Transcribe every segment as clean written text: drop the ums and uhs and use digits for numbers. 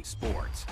sports.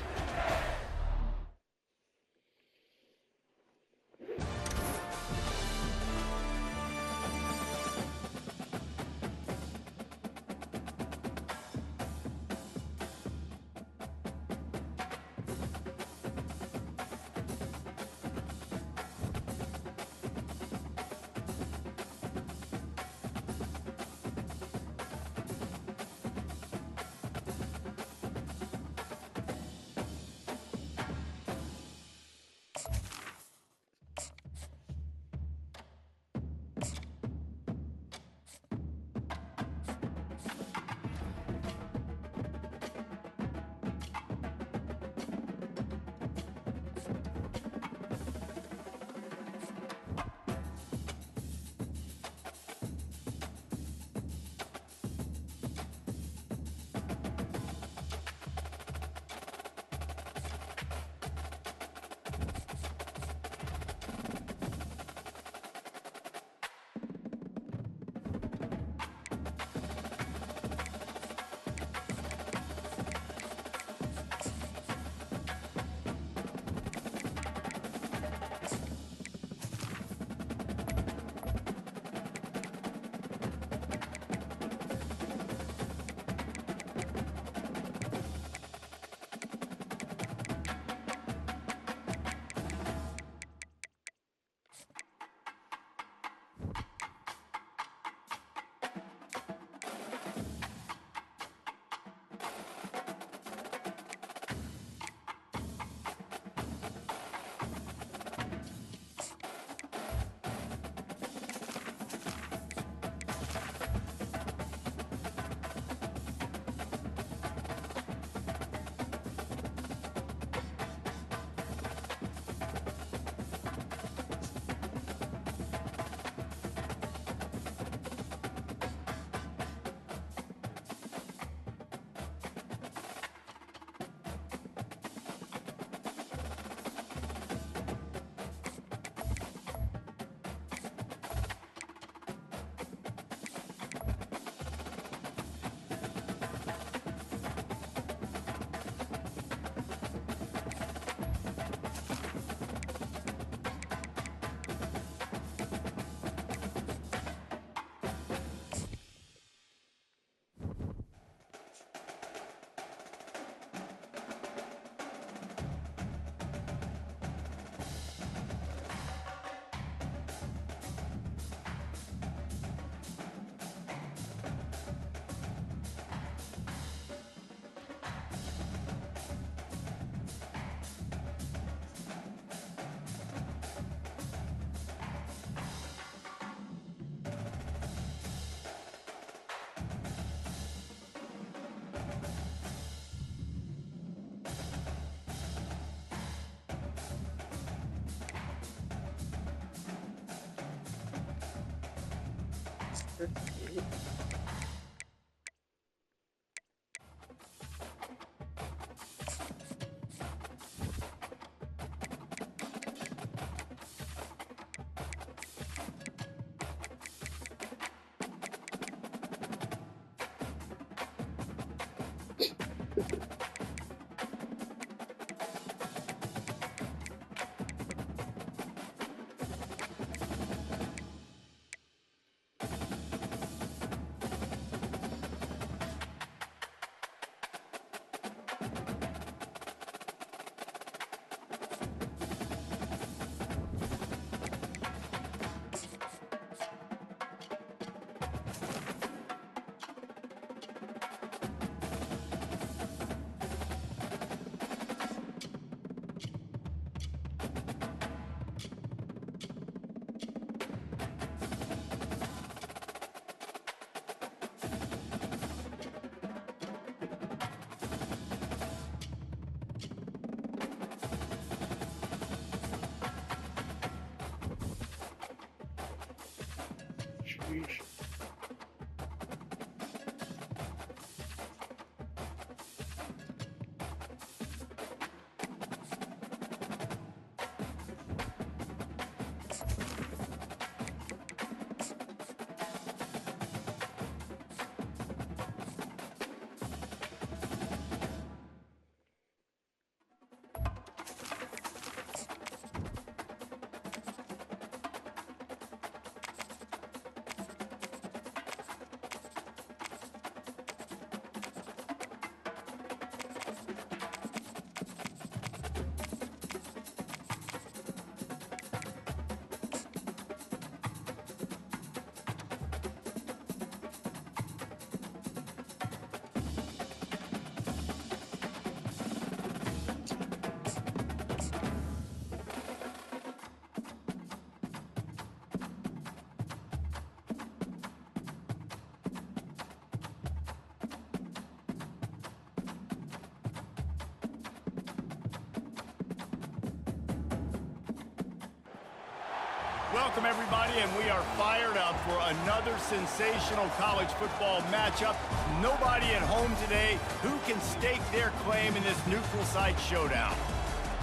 Welcome, everybody, and we are fired up for another sensational college football matchup. Nobody at home today who can stake their claim in this neutral site showdown.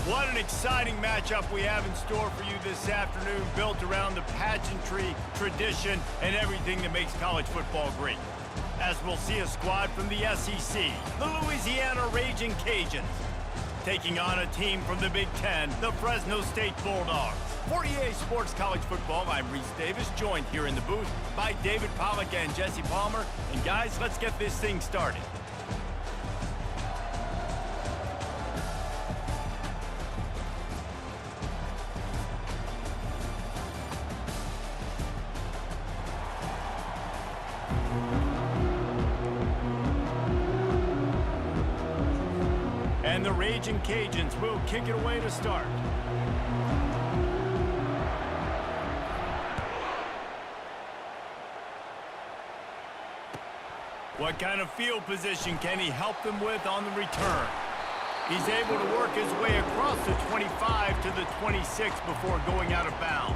What an exciting matchup we have in store for you this afternoon, built around the pageantry, tradition, and everything that makes college football great. As we'll see a squad from the SEC, the Louisiana Raging Cajuns, taking on a team from the Big Ten, the Fresno State Bulldogs. For EA Sports College Football, I'm Reese Davis, joined here in the booth by David Pollack and Jesse Palmer. And guys, let's get this thing started. And the Raging Cajuns will kick it away to start. What kind of field position can he help them with on the return? He's able to work his way across the 25 to the 26 before going out of bounds.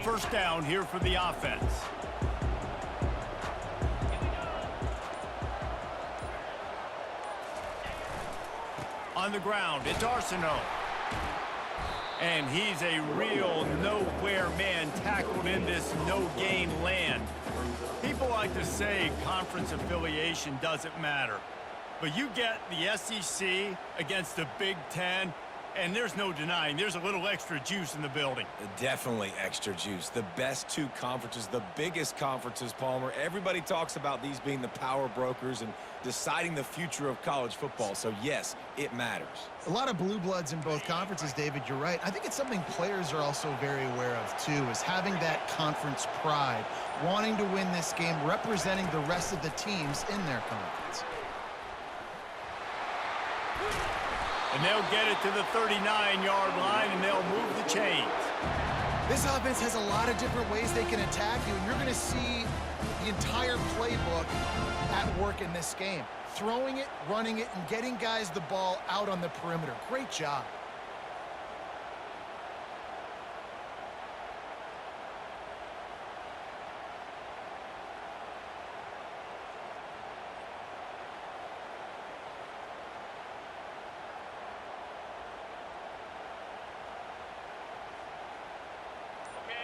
First down here for the offense. On the ground, it's Arsenault. And he's a real nowhere man, tackled in this no-gain land. People like to say conference affiliation doesn't matter. But you get the SEC against the Big Ten, and there's no denying there's a little extra juice in the building. Definitely extra juice. The best two conferences, the biggest conferences, Palmer. Everybody talks about these being the power brokers and deciding the future of college football. So, yes, it matters. A lot of blue bloods in both conferences, David. You're right. I think it's something players are also very aware of, too, is having that conference pride, wanting to win this game, representing the rest of the teams in their conference. And they'll get it to the 39-yard line, and they'll move the chains. This offense has a lot of different ways they can attack you, and you're going to see the entire playbook at work in this game. Throwing it, running it, and getting guys the ball out on the perimeter. Great job.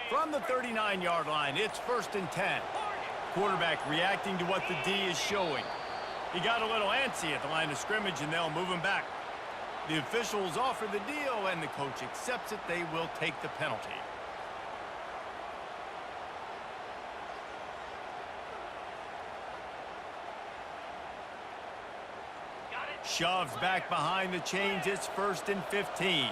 From the 39-yard line, it's 1st and 10. Quarterback reacting to what the D is showing. He got a little antsy at the line of scrimmage, and they'll move him back. The officials offer the deal, and the coach accepts it. They will take the penalty. Shoves back behind the chains. It's 1st and 15.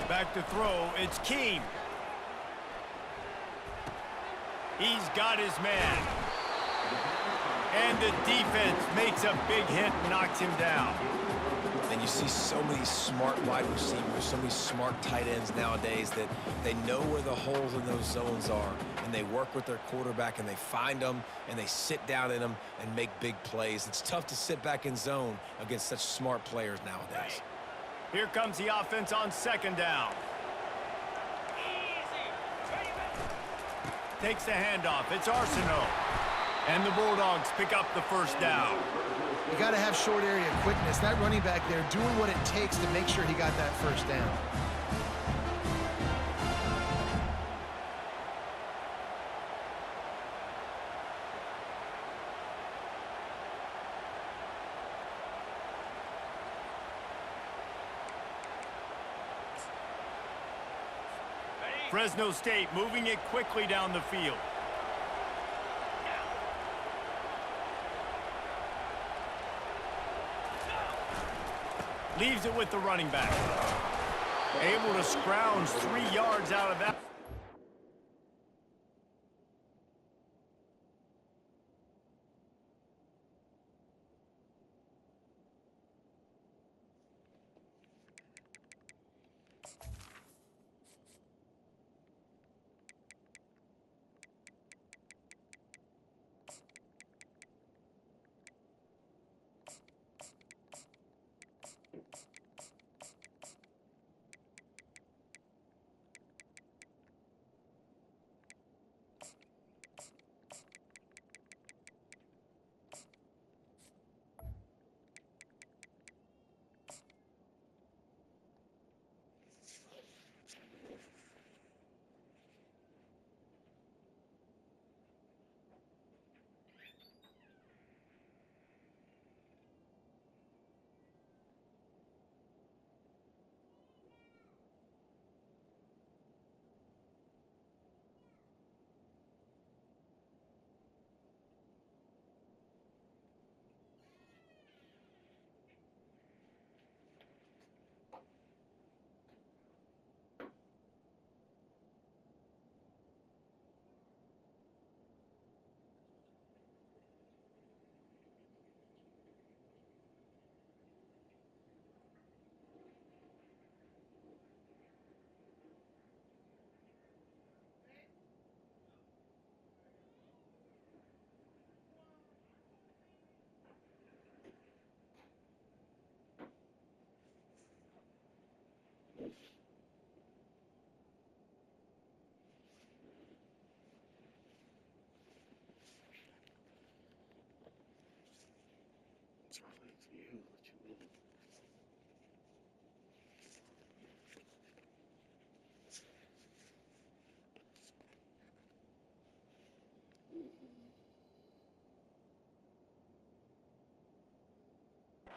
Back to throw, it's Keem. He's got his man. And the defense makes a big hit and knocks him down. And you see so many smart wide receivers, so many smart tight ends nowadays that they know where the holes in those zones are, and they work with their quarterback, and they find them, and they sit down in them and make big plays. It's tough to sit back in zone against such smart players nowadays. Here comes the offense on 2nd down. Takes the handoff. It's Arsenault. And the Bulldogs pick up the 1st down. You got to have short area quickness. That running back there doing what it takes to make sure he got that 1st down. Fresno State moving it quickly down the field. Leaves it with the running back. Able to scrounge 3 yards out of that.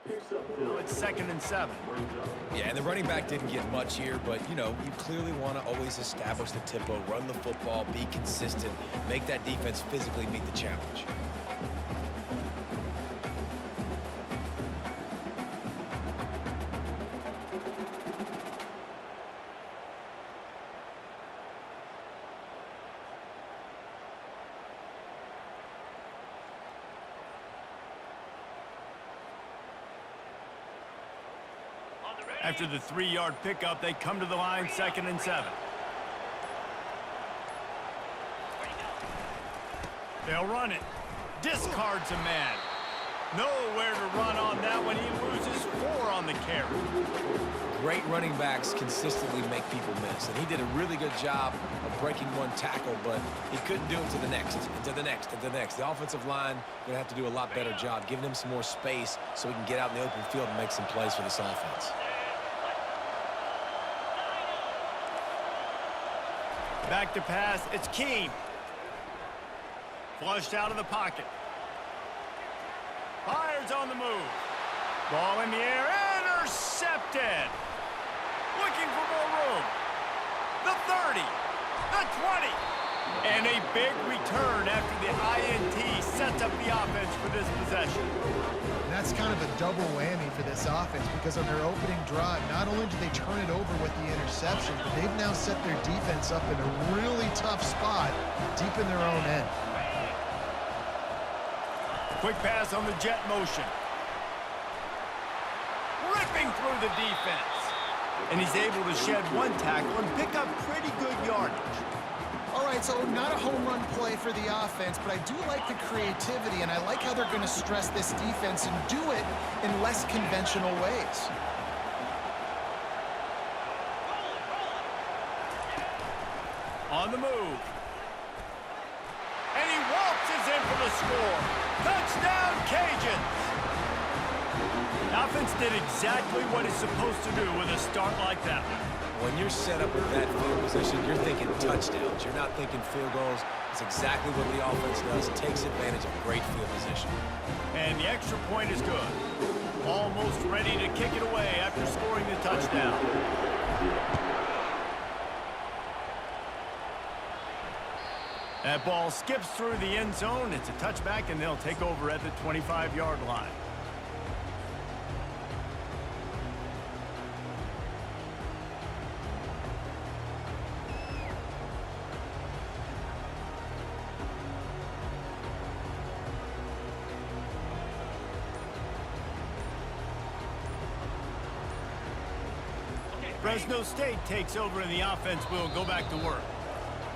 Now it's 2nd and 7. Yeah, and the running back didn't get much here, but, you know, you clearly want to always establish the tempo, run the football, be consistent, make that defense physically meet the challenge. After the 3-yard pickup, they come to the line, 2nd and 7. They'll run it. Discards a man. Nowhere to run on that one. He loses 4 on the carry. Great running backs consistently make people miss, and he did a really good job of breaking one tackle, but he couldn't do it to the next, and to the next, and to the next. The offensive line going to have to do a lot better job, giving him some more space so he can get out in the open field and make some plays for this offense. Back to pass. It's Keene. Flushed out of the pocket. Fires on the move. Ball in the air. Intercepted. Looking for more room. The 30. The 20. And a big return after the INT sets up the offense for this possession. And that's kind of a double whammy for this offense because on their opening drive, not only did they turn it over with the interception, but they've now set their defense up in a really tough spot deep in their own end. Quick pass on the jet motion. Ripping through the defense. And he's able to shed one tackle and pick up pretty good yardage. All right, so not a home run play for the offense, but I do like the creativity, and I like how they're going to stress this defense and do it in less conventional ways. On the move. And he waltzes in for the score. Touchdown, Cajuns! The offense did exactly what it's supposed to do with a start like that one. When you're set up with that field position, you're thinking touchdowns. You're not thinking field goals. It's exactly what the offense does. It takes advantage of great field position. And the extra point is good. Almost ready to kick it away after scoring the touchdown. That ball skips through the end zone. It's a touchback, and they'll take over at the 25-yard line. Fresno State takes over and the offense will go back to work.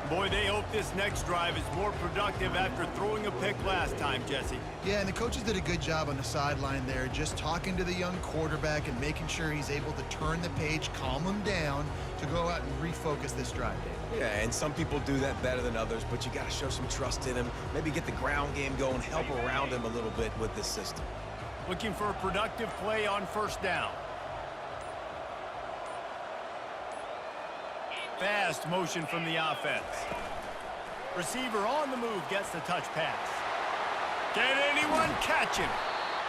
Boy, they hope this next drive is more productive after throwing a pick last time, Jesse. Yeah, and the coaches did a good job on the sideline there, just talking to the young quarterback and making sure he's able to turn the page, calm him down to go out and refocus this drive, Dave. Yeah, and some people do that better than others, but you got to show some trust in him. Maybe get the ground game going, help around him a little bit with this system. Looking for a productive play on first down. Fast motion from the offense. Receiver on the move gets the touch pass. Can anyone catch him?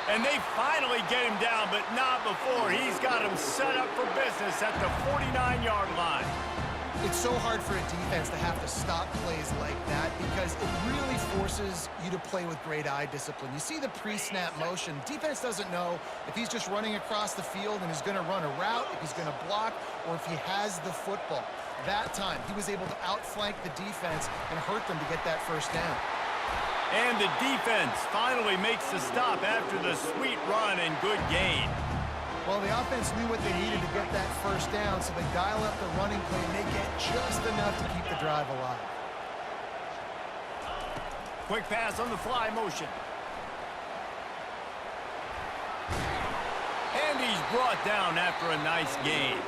And they finally get him down, but not before. He's got him set up for business at the 49-yard line. It's so hard for a defense to have to stop plays like that because it really forces you to play with great eye discipline. You see the pre-snap motion. Defense doesn't know if he's just running across the field and he's going to run a route, if he's going to block, or if he has the football. That time, he was able to outflank the defense and hurt them to get that first down. And the defense finally makes the stop after the sweet run and good gain. Well, the offense knew what they needed to get that first down, so they dial up the running play, and they get just enough to keep the drive alive. Quick pass on the fly motion. And he's brought down after a nice gain.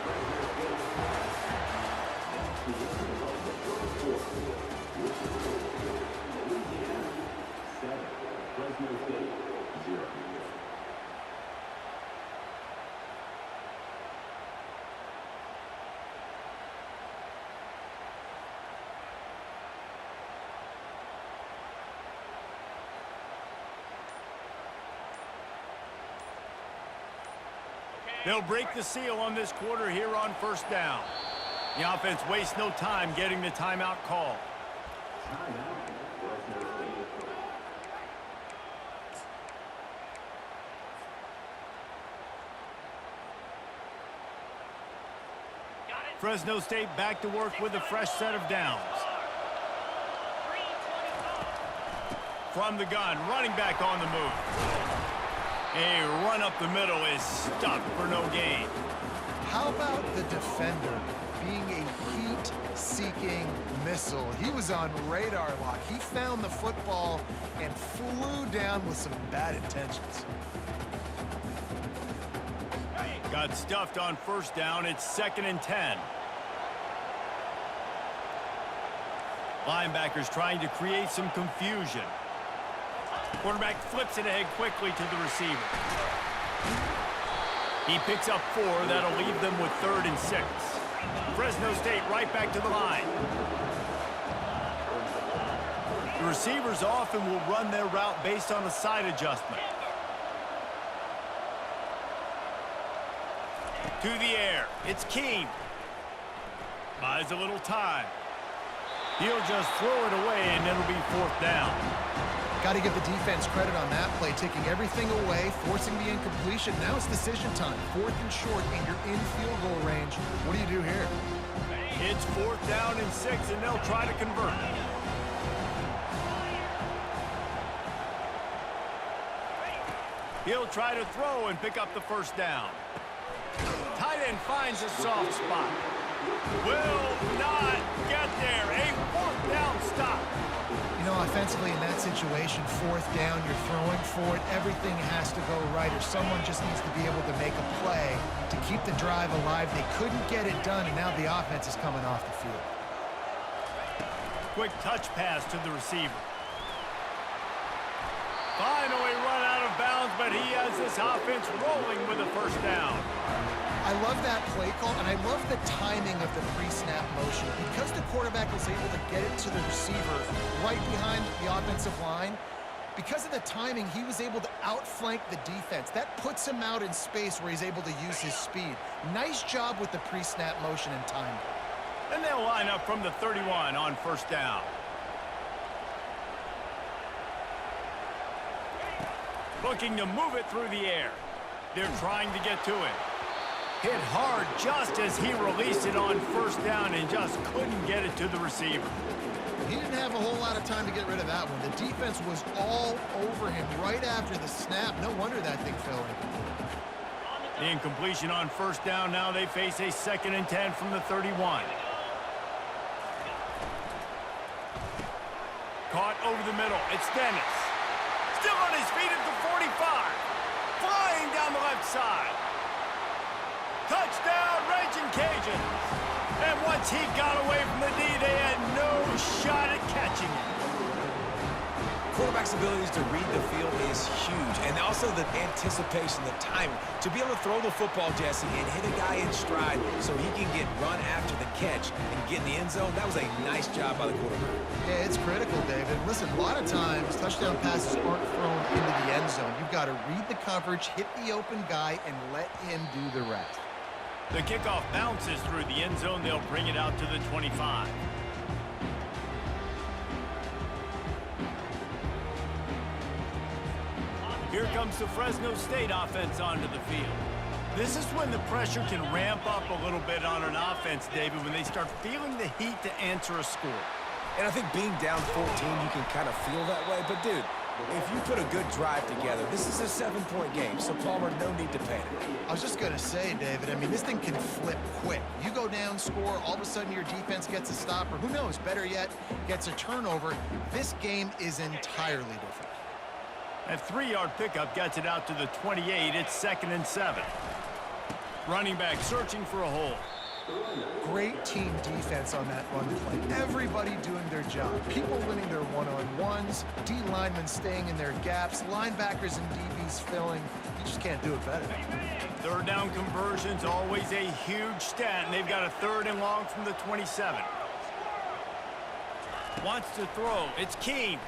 They'll break the seal on this quarter here on first down. The offense wastes no time getting the timeout call. Fresno State back to work with a fresh set of downs. From the gun, running back on the move. A run up the middle is stuck for no gain. How about the defender being a heat-seeking missile? He was on radar lock. He found the football and flew down with some bad intentions. Got stuffed on first down. It's 2nd and 10. Linebackers trying to create some confusion. Quarterback flips it ahead quickly to the receiver. He picks up 4. That'll leave them with 3rd and 6. Fresno State right back to the line. The receivers often will run their route based on a side adjustment. To the air. It's Keene. Buys a little time. He'll just throw it away, and it'll be 4th down. Got to give the defense credit on that play, taking everything away, forcing the incompletion. Now it's decision time. 4th and short, and you're in field goal range. What do you do here? It's 4th down and 6, and they'll try to convert. He'll try to throw and pick up the first down. Tight end finds a soft spot. Will not get there. A 4th down stop. You know, offensively in that situation, 4th down, you're throwing for it. Everything has to go right, or someone just needs to be able to make a play to keep the drive alive. They couldn't get it done, and now the offense is coming off the field. Quick touch pass to the receiver. Finally run out of bounds, but he has this offense rolling with a first down. I love that play call, and I love the timing of the pre-snap motion. Because the quarterback was able to get it to the receiver right behind the offensive line, because of the timing, he was able to outflank the defense. That puts him out in space where he's able to use his speed. Nice job with the pre-snap motion and timing. And they'll line up from the 31 on first down. Looking to move it through the air. They're trying to get to it. Hit hard just as he released it on first down and just couldn't get it to the receiver. He didn't have a whole lot of time to get rid of that one. The defense was all over him right after the snap. No wonder that thing fell incomplete. The incompletion on first down. Now they face a 2nd and 10 from the 31. Caught over the middle. It's Dennis. Still on his feet at the 45. Flying down the left side. Touchdown, Raging Cajuns. And once he got away from the D, they had no shot at catching him. Quarterback's abilities to read the field is huge, and also the anticipation, the timing. To be able to throw the football, Jesse, and hit a guy in stride so he can get run after the catch and get in the end zone, that was a nice job by the quarterback. Yeah, it's critical, David. Listen, a lot of times touchdown passes aren't thrown into the end zone. You've got to read the coverage, hit the open guy, and let him do the rest. The kickoff bounces through the end zone. They'll bring it out to the 25. Here comes the Fresno State offense onto the field. This is when the pressure can ramp up a little bit on an offense, David, when they start feeling the heat to answer a score. And I think being down 14, you can kind of feel that way. But, dude, if you put a good drive together, this is a 7-point game, so Palmer, no need to panic. I was just going to say, David, I mean, this thing can flip quick. You go down, score, all of a sudden your defense gets a stop, or who knows, better yet, gets a turnover. This game is entirely different. That 3-yard pickup gets it out to the 28. It's 2nd and 7. Running back searching for a hole. Great team defense on that run play. Everybody doing their job. People winning their one-on-ones, D linemen staying in their gaps, linebackers and DBs filling. You just can't do it better. 3rd down conversions, always a huge stat, and they've got a 3rd and long from the 27. Wants to throw. It's Keene.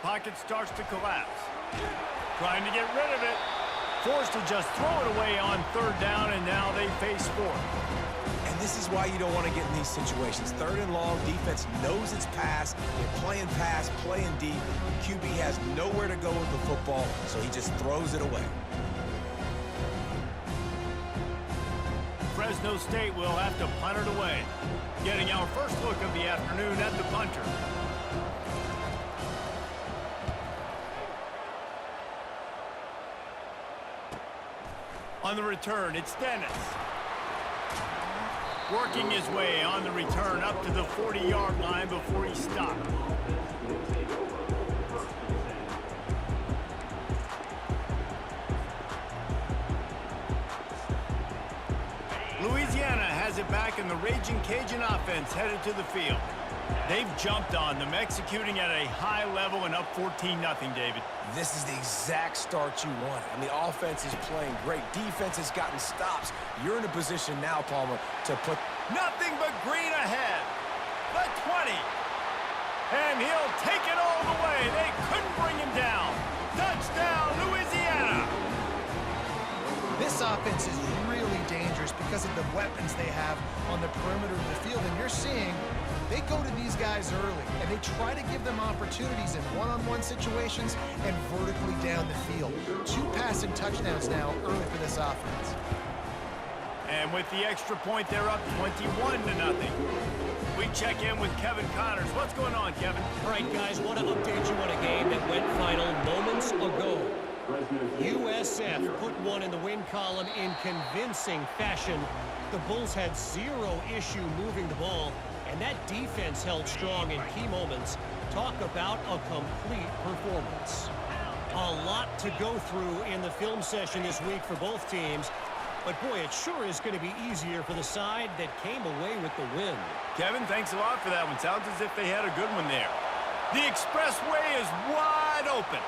Pocket starts to collapse. Trying to get rid of it. Forced to just throw it away on third down, and now they face fourth. And this is why you don't want to get in these situations. Third and long, defense knows its pass. They're playing pass, playing deep. QB has nowhere to go with the football, so he just throws it away. Fresno State will have to punt it away. Getting our first look of the afternoon at the punter. On the return, it's Dennis. Working his way on the return up to the 40-yard line before he stopped. Louisiana has it back, and the Raging Cajun offense headed to the field. They've jumped on them, executing at a high level and up 14-0, David. This is the exact start you want. I mean, offense is playing great. Defense has gotten stops. You're in a position now, Palmer, to put nothing but green ahead. The 20. And he'll take it all the way. They couldn't bring him down. Touchdown, Louisiana. This offense is really dangerous because of the weapons they have on the perimeter of the field. And you're seeing they go to these guys early, and they try to give them opportunities in one-on-one situations and vertically down the field. 2 passing touchdowns now early for this offense. And with the extra point, they're up 21-0. We check in with Kevin Connors. What's going on, Kevin? All right, guys, want to update you on a game that went final moments ago. USF put one in the win column in convincing fashion. The Bulls had 0 issue moving the ball, and that defense held strong in key moments. Talk about a complete performance. A lot to go through in the film session this week for both teams. But, boy, it sure is going to be easier for the side that came away with the win. Kevin, thanks a lot for that one. Sounds as if they had a good one there. The expressway is wide open.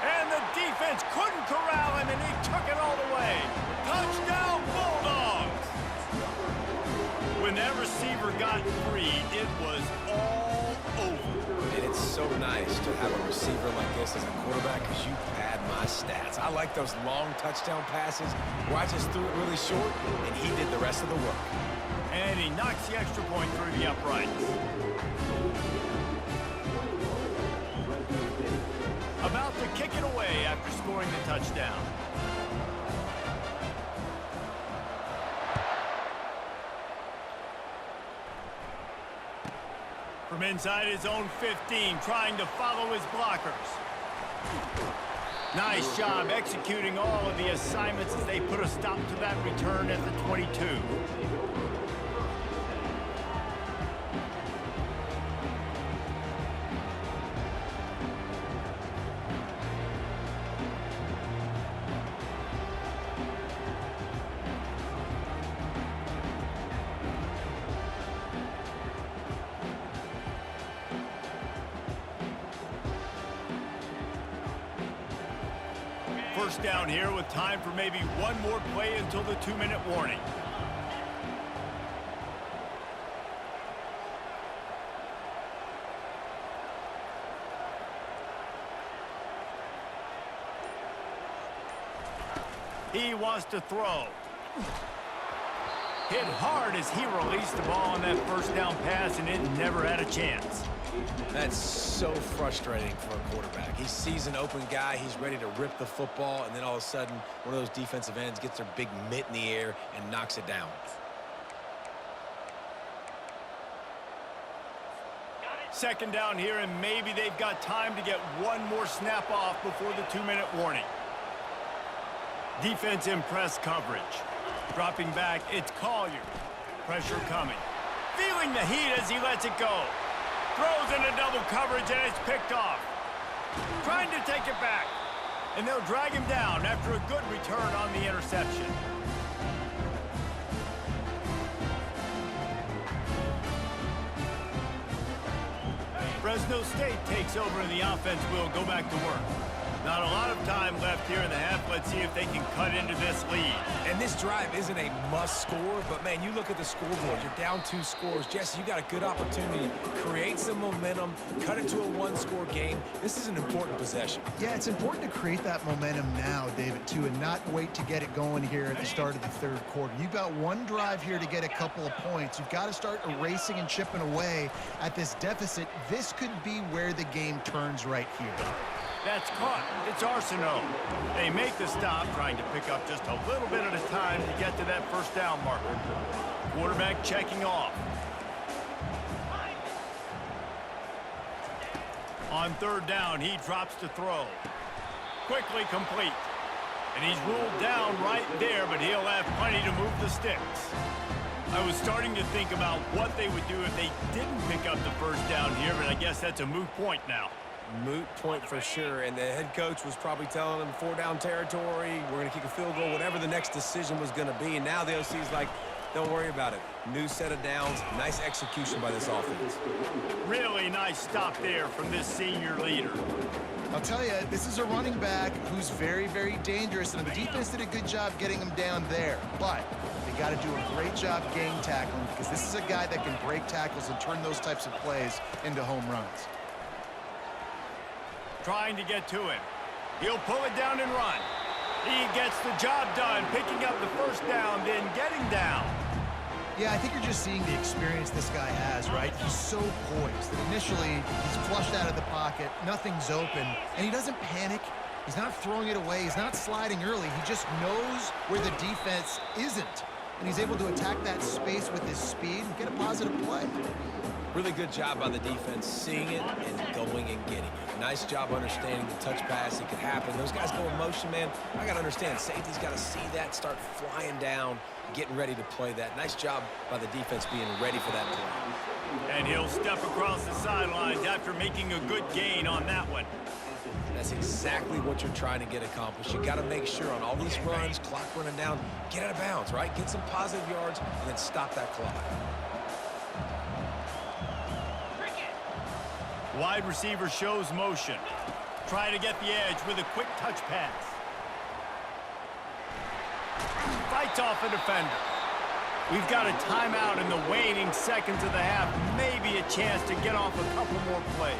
And the defense couldn't corral him, and he took it all the way. Touchdown, Bulldogs! When that receiver got free, it was all over. And it's so nice to have a receiver like this as a quarterback because you pad my stats. I like those long touchdown passes where I just threw it really short, and he did the rest of the work. And he knocks the extra point through the uprights. About to kick it away after scoring the touchdown. From inside his own 15, trying to follow his blockers. Nice job executing all of the assignments as they put a stop to that return at the 22. First down here with time for maybe one more play until the 2-minute warning. He wants to throw. Hit hard as he released the ball on that first down pass, and it never had a chance. That's so frustrating for a quarterback. He sees an open guy, he's ready to rip the football, and then all of a sudden, one of those defensive ends gets their big mitt in the air and knocks it down. Second down here, and maybe they've got time to get one more snap off before the 2-minute warning. Defense in press coverage. Dropping back, it's Collier. Pressure coming. Feeling the heat as he lets it go. Throws into double coverage, and it's picked off. Trying to take it back. And they'll drag him down after a good return on the interception. Fresno State takes over, and the offense will go back to work. Not a lot of time left here in the half. Let's see if they can cut into this lead. And this drive isn't a must score, but man, you look at the scoreboard, you're down 2 scores. Jesse, you got a good opportunity. Create some momentum, cut it to a 1-score game. This is an important possession. Yeah, it's important to create that momentum now, David, to and not wait to get it going here at the start of the third quarter. You've got one drive here to get a couple of points. You've got to start erasing and chipping away at this deficit. This could be where the game turns right here. That's caught. It's Arsenault. They make the stop, trying to pick up just a little bit at a time to get to that first down marker. Quarterback checking off. On third down, he drops to throw. Quickly complete. And he's ruled down right there, but he'll have plenty to move the sticks. I was starting to think about what they would do if they didn't pick up the first down here, but I guess that's a moot point now. Moot point for sure, and the head coach was probably telling them 4-down territory, we're going to kick a field goal, whatever the next decision was going to be, and now the OC's like, don't worry about it. New set of downs, nice execution by this offense. Really nice stop there from this senior leader. I'll tell you, this is a running back who's very, very dangerous, and the defense did a good job getting him down there, but they got to do a great job game tackling because this is a guy that can break tackles and turn those types of plays into home runs. Trying to get to him. He'll pull it down and run. He gets the job done, picking up the first down, then getting down. Yeah, I think you're just seeing the experience this guy has, right? He's so poised that initially he's flushed out of the pocket, nothing's open, and he doesn't panic. He's not throwing it away. He's not sliding early. He just knows where the defense isn't, and he's able to attack that space with his speed and get a positive play. Really good job by the defense, seeing it and going and getting it. Nice job understanding the touch pass. It could happen. Those guys go in motion, man. I got to understand, safety's got to see that, start flying down, getting ready to play that. Nice job by the defense being ready for that play. And he'll step across the sidelines after making a good gain on that one. That's exactly what you're trying to get accomplished. You got to make sure on all these runs, clock running down, get out of bounds, right? Get some positive yards and then stop that clock. Wide receiver shows motion. Try to get the edge with a quick touch pass. Fights off a defender. We've got a timeout in the waning seconds of the half. Maybe a chance to get off a couple more plays.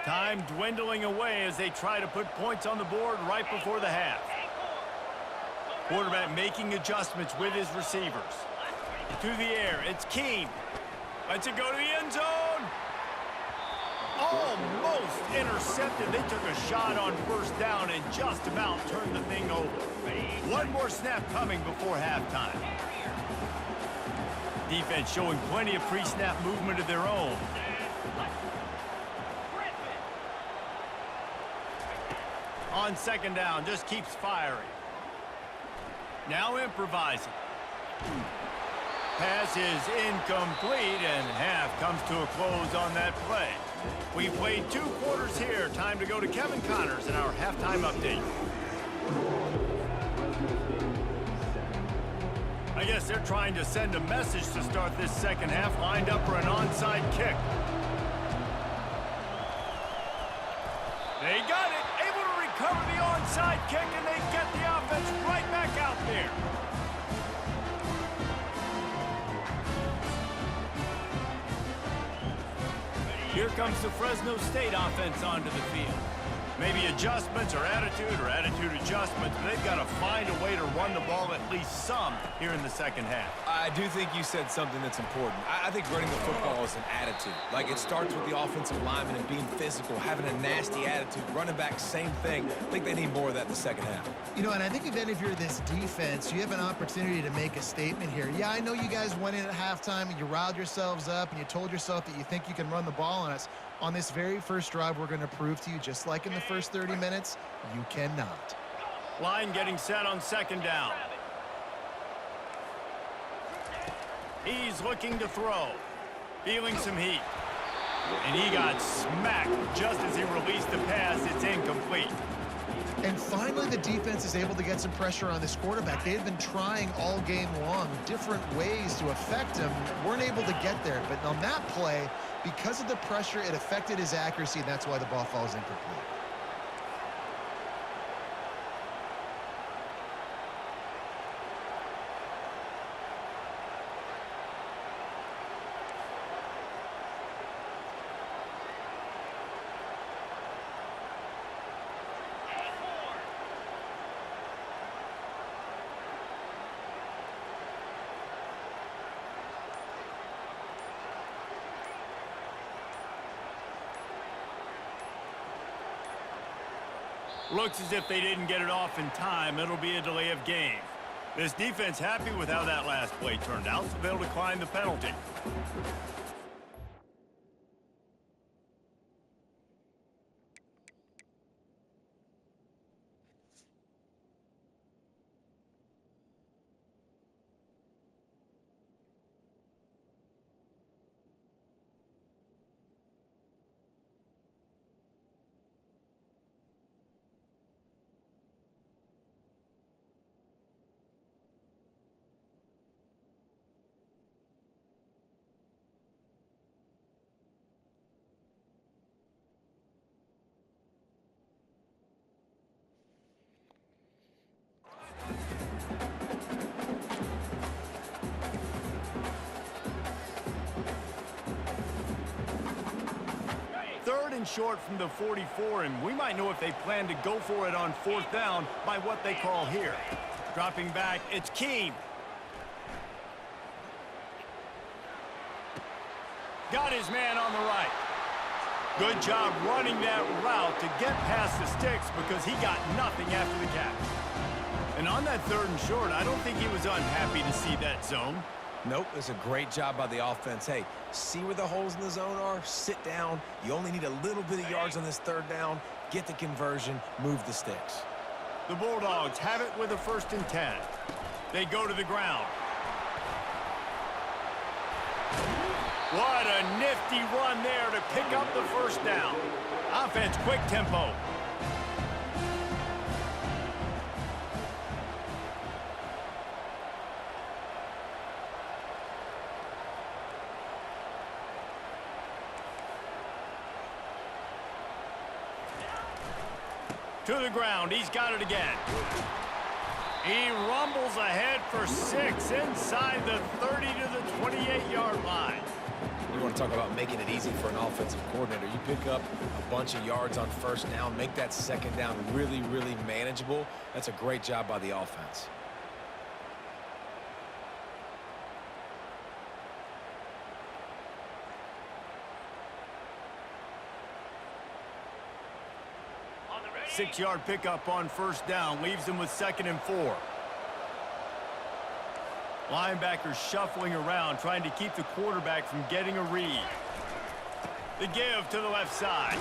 Time dwindling away as they try to put points on the board right before the half. Quarterback making adjustments with his receivers. To the air, it's Keene. Lets it go to the end zone. Almost intercepted. They took a shot on first down and just about turned the thing over. One more snap coming before halftime. Defense showing plenty of pre-snap movement of their own. On second down, just keeps firing. Now improvising. Pass is incomplete, and half comes to a close on that play. We played 2 quarters here. Time to go to Kevin Connors in our halftime update. I guess they're trying to send a message to start this second half, lined up for an onside kick. They got it. Able to recover the onside kick, and they get the offense right back out there. Here comes the Fresno State offense onto the field. Maybe adjustments or attitude adjustments, but they've got to find a way to run the ball at least some here in the second half. I do think you said something that's important. I think running the football is an attitude. Like, it starts with the offensive lineman and being physical, having a nasty attitude. Running back, same thing. I think they need more of that in the second half. You know, and I think then if you're this defense, you have an opportunity to make a statement here. Yeah, I know you guys went in at halftime and you riled yourselves up and you told yourself that you think you can run the ball on us. On this very first drive, we're going to prove to you, just like in the first 30 minutes, you cannot. Line getting set on second down. He's looking to throw. Feeling some heat. And he got smacked just as he released the pass. It's incomplete. And finally, the defense is able to get some pressure on this quarterback. They had been trying all game long different ways to affect him. Weren't able to get there. But on that play, because of the pressure, it affected his accuracy, and that's why the ball falls incomplete. Looks as if they didn't get it off in time. It'll be a delay of game. This defense happy with how that last play turned out, so they'll decline the penalty. Third and short from the 44, and we might know if they plan to go for it on fourth down by what they call here. Dropping back, it's Keem. Got his man on the right. Good job running that route to get past the sticks because he got nothing after the catch. And on that third and short, I don't think he was unhappy to see that zone. Nope, it's a great job by the offense. Hey, see where the holes in the zone are? Sit down. You only need a little bit of yards on this third down. Get the conversion, move the sticks. The Bulldogs have it with a 1st and 10. They go to the ground. What a nifty run there to pick up the 1st down. Offense, quick tempo. To the ground, he's got it again. He rumbles ahead for 6 inside the 30 to the 28-yard line. You want to talk about making it easy for an offensive coordinator. You pick up a bunch of yards on 1st down, make that 2nd down really, really manageable. That's a great job by the offense. Six-yard pickup on 1st down leaves them with 2nd and 4. Linebackers shuffling around, trying to keep the quarterback from getting a read. The give to the left side.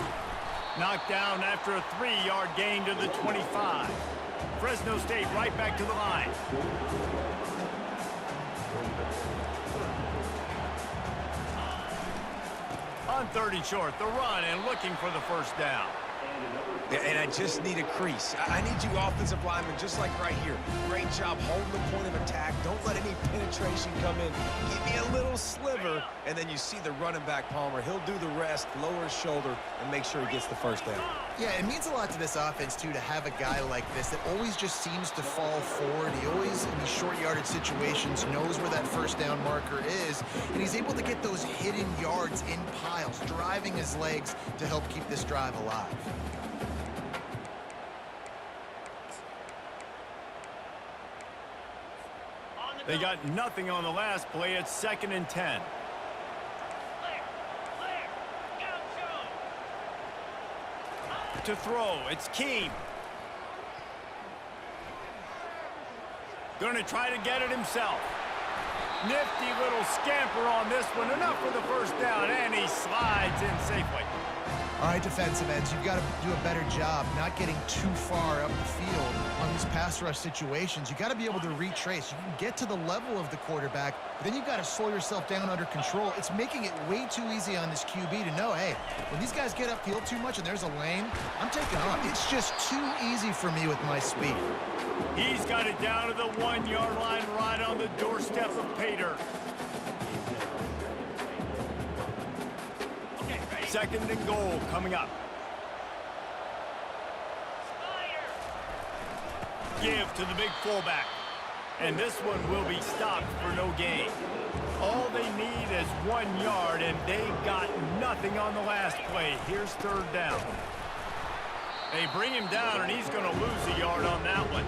Knocked down after a 3-yard gain to the 25. Fresno State right back to the line. On 3rd and short, the run and looking for the 1st down. Yeah, and I just need a crease. I need you offensive linemen, just like right here. Great job holding the point of attack. Don't let any penetration come in. Give me a little sliver, and then you see the running back, Palmer. He'll do the rest, lower his shoulder, and make sure he gets the 1st down. Yeah, it means a lot to this offense, too, to have a guy like this that always just seems to fall forward. He always, in these short-yarded situations, knows where that 1st down marker is, and he's able to get those hidden yards in piles, driving his legs to help keep this drive alive. They got nothing on the last play. It's 2nd and 10. To throw, it's Keem. Going to try to get it himself. Nifty little scamper on this one. Enough for the 1st down, and he slides in safely. All right, defensive ends, you've got to do a better job not getting too far up the field on these pass rush situations. You've got to be able to retrace. You can get to the level of the quarterback, but then you've got to slow yourself down under control. It's making it way too easy on this QB to know, hey, when these guys get upfield too much and there's a lane, I'm taking off. It's just too easy for me with my speed. He's got it down to the 1-yard line right on the doorstep of Pater. 2nd and goal coming up. Give to the big fullback. And this one will be stopped for no gain. All they need is 1 yard, and they got nothing on the last play. Here's 3rd down. They bring him down, and he's going to lose a yard on that one.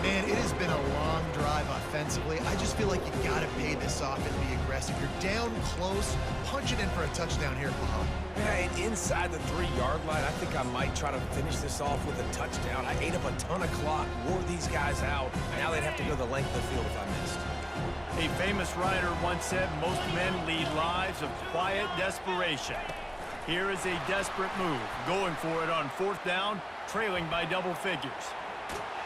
Man, it has been a long drive offensively. I just feel like you got to pay this off and be aggressive. You're down close. Punch it in for a touchdown here, Bob. Yeah, and inside the 3-yard line, I think I might try to finish this off with a touchdown. I ate up a ton of clock, wore these guys out. Now they'd have to go the length of the field if I missed. A famous writer once said, most men lead lives of quiet desperation. Here is a desperate move, going for it on 4th down, trailing by double figures.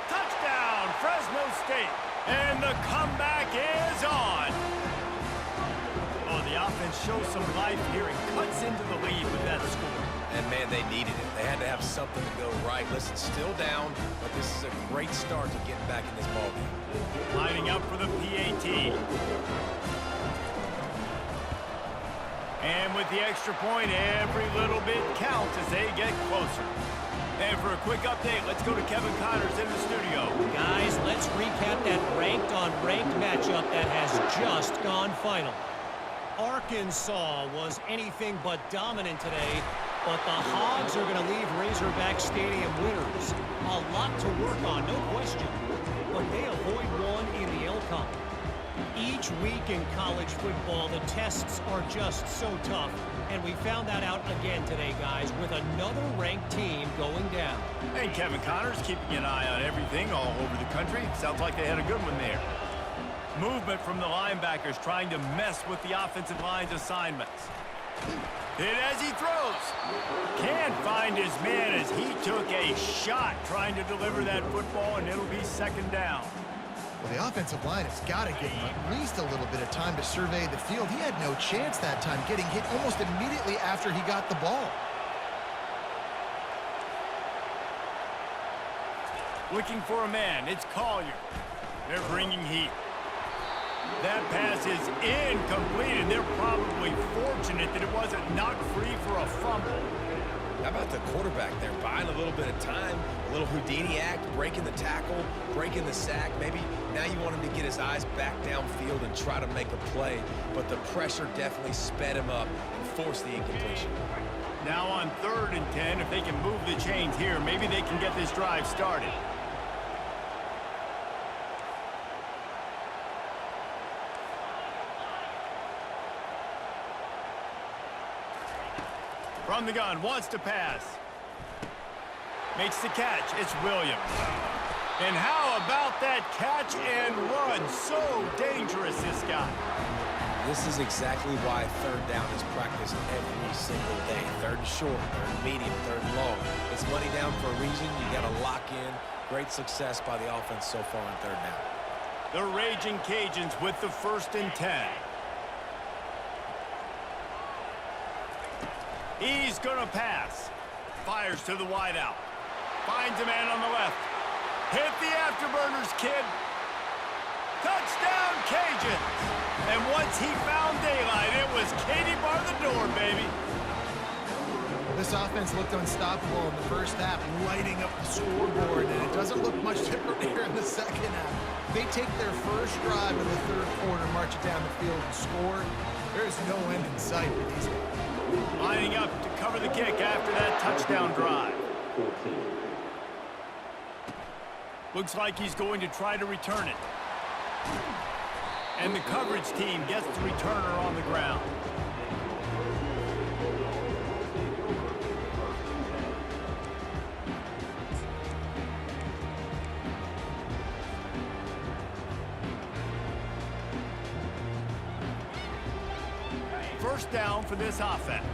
Touchdown, Fresno State, and the comeback is on. Oh, the offense shows some life here and cuts into the lead with that score. And, man, they needed it. They had to have something to go right. Listen, still down, but this is a great start to getting back in this ballgame. Lining up for the PAT. And with the extra point, every little bit counts as they get closer. And for a quick update, let's go to Kevin Connors in the studio. Guys, let's recap that ranked-on-ranked matchup that has just gone final. Arkansas was anything but dominant today, but the Hogs are going to leave Razorback Stadium winners. A lot to work on, no question, but they avoid one in the Elcon. Each week in college football, the tests are just so tough, and we found that out again today, guys, with another ranked team going down. And Kevin Connors keeping an eye on everything all over the country. Sounds like they had a good one there. Movement from the linebackers trying to mess with the offensive line's assignments. Hit as he throws. Can't find his man as he took a shot trying to deliver that football, and it'll be 2nd down. Well, the offensive line has got to give him at least a little bit of time to survey the field. He had no chance that time, getting hit almost immediately after he got the ball. Looking for a man. It's Collier. They're bringing heat. That pass is incomplete, and they're probably fortunate that it wasn't knocked free for a fumble. How about the quarterback there, buying a little bit of time, a little Houdini act, breaking the tackle, breaking the sack. Maybe now you want him to get his eyes back downfield and try to make a play, but the pressure definitely sped him up and forced the incompletion. Now on 3rd and 10, if they can move the chains here, maybe they can get this drive started. From the gun, wants to pass. Makes the catch. It's Williams. And how about that catch and run? So dangerous, this guy. This is exactly why 3rd down is practiced every single day. 3rd and short, 3rd and medium, 3rd and long. It's money down for a reason. You got to lock in. Great success by the offense so far on 3rd down. The Raging Cajuns with the 1st and 10. He's going to pass. Fires to the wideout. Finds a man on the left. Hit the afterburners, kid. Touchdown, Cajuns. And once he found daylight, it was Katie bar the door, baby. This offense looked unstoppable in the first half, lighting up the scoreboard, and it doesn't look much different here in the 2nd half. They take their first drive in the 3rd quarter, march it down the field, and score. There's no end in sight for these guys. Lining up to cover the kick after that touchdown drive. Looks like he's going to try to return it. And the coverage team gets the returner on the ground. First down for this offense.